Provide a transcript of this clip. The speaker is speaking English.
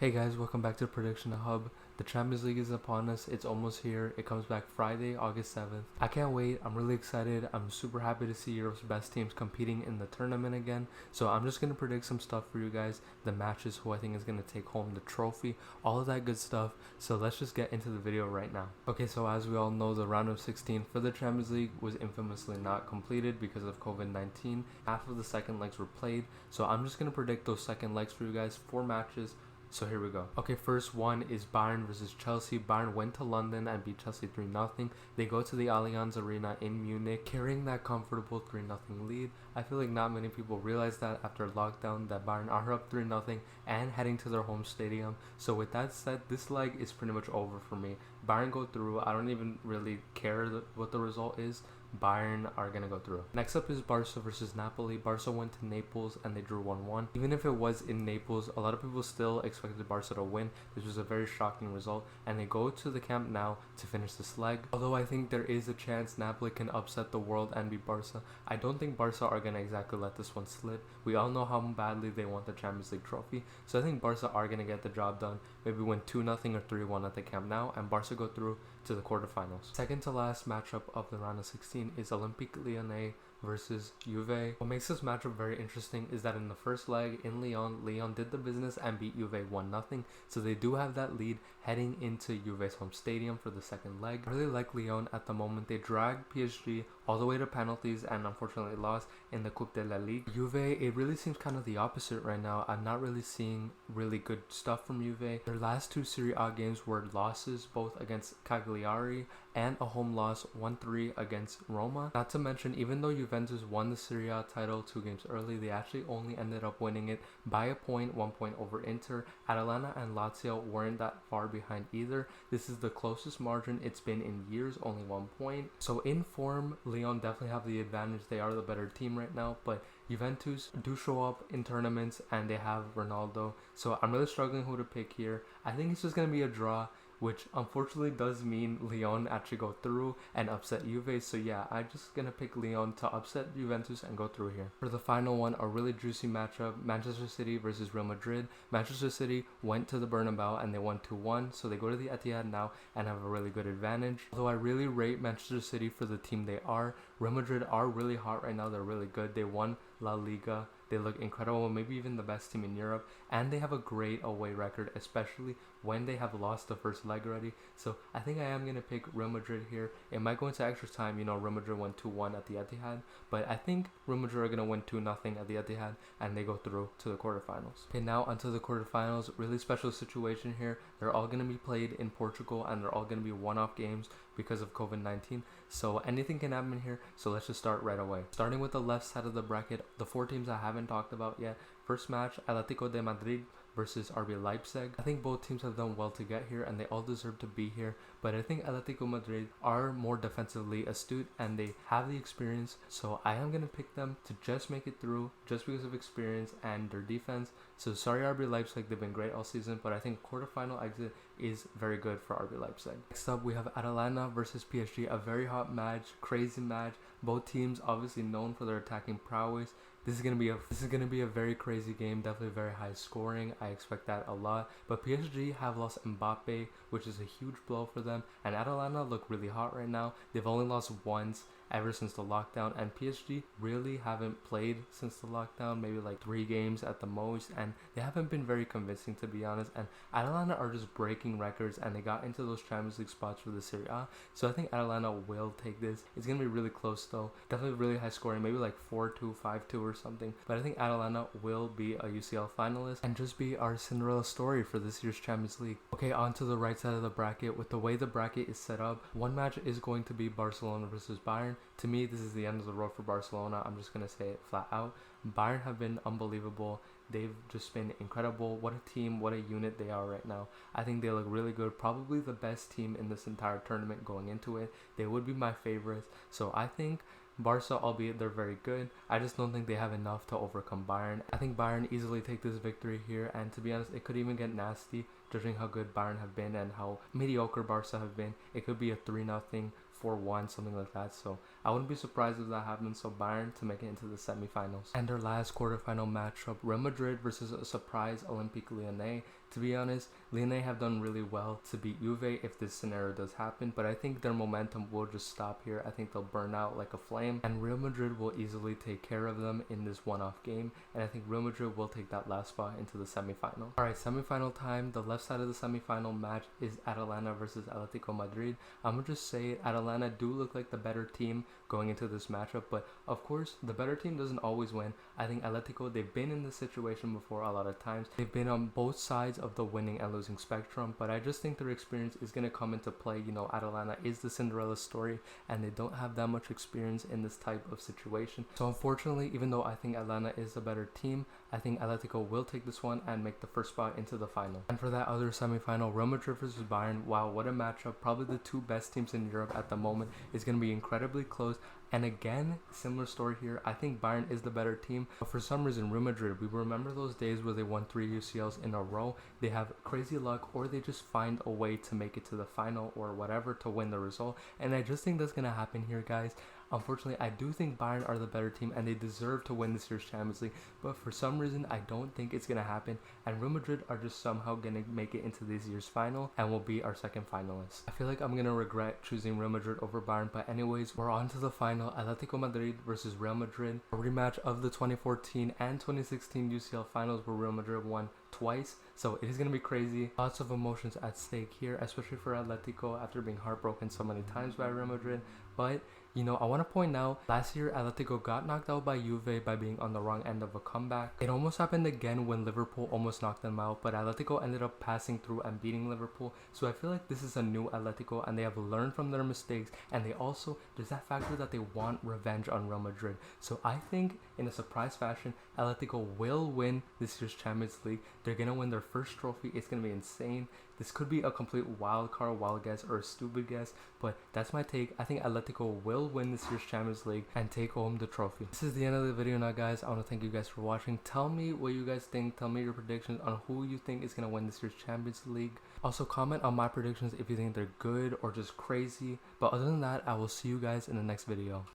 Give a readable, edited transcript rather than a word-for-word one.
Hey guys, welcome back to Prediction Hub. The Champions League is upon us. It's almost here. It comes back Friday, August 7th. I can't wait. I'm really excited. I'm super happy to see Europe's best teams competing in the tournament again. So I'm just going to predict some stuff for you guys. The matches, who I think is going to take home the trophy, all of that good stuff. So let's just get into the video right now. Okay, so as we all know, the round of 16 for the Champions League was infamously not completed because of COVID-19. Half of the second legs were played. So I'm just going to predict those second legs for you guys. 4 matches. So here we go. Okay, first one is Bayern versus Chelsea. Bayern went to London and beat Chelsea 3-0. They go to the Allianz Arena in Munich, carrying that comfortable 3-0 lead. I feel like not many people realize that after lockdown that Bayern are up 3-0 and heading to their home stadium. So with that said, this leg is pretty much over for me. Bayern go through. I don't even really care what the result is. Bayern are going to go through. Next up is Barca versus Napoli. Barca went to Naples and they drew 1-1. Even if it was in Naples, a lot of people still expected Barca to win. This was a very shocking result, and they go to the Camp Nou to finish this leg. Although I think there is a chance Napoli can upset the world and beat Barca, I don't think Barca are going to exactly let this one slip. We all know how badly they want the Champions League trophy, so I think Barca are going to get the job done. Maybe win 2-0 or 3-1 at the Camp Nou, and Barca go through to the quarterfinals. Second to last matchup of the round of 16 is Olympique Lyonnais versus Juve. What makes this matchup very interesting is that in the first leg in Lyon did the business and beat Juve 1-0. So they do have that lead heading into Juve's home stadium for the second leg. I really like Lyon at the moment. They dragged PSG all the way to penalties and unfortunately lost in the Coupe de la Ligue. Juve, it really seems kind of the opposite right now. I'm not really seeing really good stuff from Juve. Their last 2 Serie A games were losses, both against Cagliari and a home loss 1-3 against Roma. Not to mention, even though Juventus won the Serie A title 2 games early, they actually only ended up winning it by a point, 1 point over Inter. Atalanta and Lazio weren't that far behind either. This is the closest margin it's been in years, only 1 point. So in form, Lyon definitely have the advantage. They are the better team right now, but Juventus do show up in tournaments and they have Ronaldo. So I'm really struggling who to pick here. I think it's just going to be a draw, which unfortunately does mean Lyon actually go through and upset Juve. So yeah, I'm just gonna pick Lyon to upset Juventus and go through here. For the final one, a really juicy matchup, Manchester City versus Real Madrid. Manchester City went to the Bernabeu and they won 2-1, so they go to the Etihad now and have a really good advantage. Although I really rate Manchester City for the team they are, Real Madrid are really hot right now. They're really good. They won La Liga. They look incredible, maybe even the best team in Europe, and they have a great away record, especially when they have lost the first leg already. So I think I am going to pick Real Madrid here. It might go into extra time. You know, Real Madrid won 2-1 at the Etihad, but I think Real Madrid are going to win 2-0 at the Etihad, and they go through to the quarterfinals. Okay, now onto the quarterfinals. Really special situation here. They're all going to be played in Portugal, and they're all going to be one-off games because of COVID-19. So anything can happen here. So let's just start right away. Starting with the left side of the bracket, the 4 teams I haven't talked about yet. First match, Atletico de Madrid versus RB Leipzig. I think both teams have done well to get here and they all deserve to be here, but I think Atletico Madrid are more defensively astute and they have the experience, so I am going to pick them to just make it through just because of experience and their defense. So sorry RB Leipzig, they've been great all season, but I think quarterfinal exit is very good for RB Leipzig. Next up we have Atalanta versus PSG, a very hot match, crazy match. Both teams obviously known for their attacking prowess. This is gonna be a very crazy game, definitely very high scoring. I expect that a lot. But PSG have lost Mbappe, which is a huge blow for them. And Atalanta look really hot right now. They've only lost once ever since the lockdown, and PSG really haven't played since the lockdown, maybe like 3 games at the most, and they haven't been very convincing, to be honest. And Atalanta are just breaking records and they got into those Champions League spots for the Serie A, so I think Atalanta will take this. It's gonna be really close though, definitely really high scoring, maybe like 4-2, 5-2 or something, but I think Atalanta will be a UCL finalist and just be our Cinderella story for this year's Champions League. Okay, on to the right side of the bracket. With the way the bracket is set up, one match is going to be Barcelona versus Bayern. To me, this is the end of the road for Barcelona. I'm just going to say it flat out. Bayern have been unbelievable. They've just been incredible. What a team, what a unit they are right now. I think they look really good. Probably the best team in this entire tournament going into it. They would be my favorites. So I think Barca, albeit they're very good, I just don't think they have enough to overcome Bayern. I think Bayern easily take this victory here, and to be honest, it could even get nasty judging how good Bayern have been and how mediocre Barca have been. It could be a 3-0, 4-1, something like that. So I wouldn't be surprised if that happens. So Bayern to make it into the semifinals. And their last quarterfinal matchup, Real Madrid versus a surprise Olympique Lyonnais. To be honest, Lille have done really well to beat Juve if this scenario does happen, but I think their momentum will just stop here. I think they'll burn out like a flame, and Real Madrid will easily take care of them in this one-off game, and I think Real Madrid will take that last spot into the semifinal. Alright, semifinal time. The left side of the semifinal match is Atalanta versus Atletico Madrid. I'm gonna just say it, Atalanta do look like the better team going into this matchup, but of course the better team doesn't always win. I think Atletico, they've been in this situation before a lot of times. They've been on both sides of the winning and losing spectrum, but I just think their experience is going to come into play. You know, Atalanta is the Cinderella story, and they don't have that much experience in this type of situation. So unfortunately, even though I think Atlanta is a better team, I think Atletico will take this one and make the first spot into the final. And for that other semi-final, Real Madrid versus Bayern, wow, what a matchup. Probably the two best teams in Europe at the moment. It's going to be incredibly close. And again, similar story here. I think Bayern is the better team, but for some reason, Real Madrid, we remember those days where they won 3 UCLs in a row. They have crazy luck, or they just find a way to make it to the final or whatever to win the result. And I just think that's going to happen here, guys. Unfortunately, I do think Bayern are the better team and they deserve to win this year's Champions League, but for some reason, I don't think it's going to happen, and Real Madrid are just somehow going to make it into this year's final and will be our second finalist. I feel like I'm going to regret choosing Real Madrid over Bayern, but anyways, we're on to the final, Atletico Madrid versus Real Madrid, a rematch of the 2014 and 2016 UCL finals where Real Madrid won twice, so it is going to be crazy. Lots of emotions at stake here, especially for Atletico after being heartbroken so many times by Real Madrid. But you know, I want to point out, last year Atletico got knocked out by Juve by being on the wrong end of a comeback. It almost happened again when Liverpool almost knocked them out, but Atletico ended up passing through and beating Liverpool. So I feel like this is a new Atletico, and they have learned from their mistakes, and they also, there's that factor that they want revenge on Real Madrid. So I think in a surprise fashion, Atletico will win this year's Champions League. They're going to win their first trophy. It's going to be insane. This could be a complete wild card, wild guess, or a stupid guess, but that's my take. I think Atletico will win this year's Champions League and take home the trophy. This is the end of the video now, guys. I want to thank you guys for watching. Tell me what you guys think. Tell me your predictions on who you think is going to win this year's Champions League. Also, comment on my predictions if you think they're good or just crazy. But other than that, I will see you guys in the next video.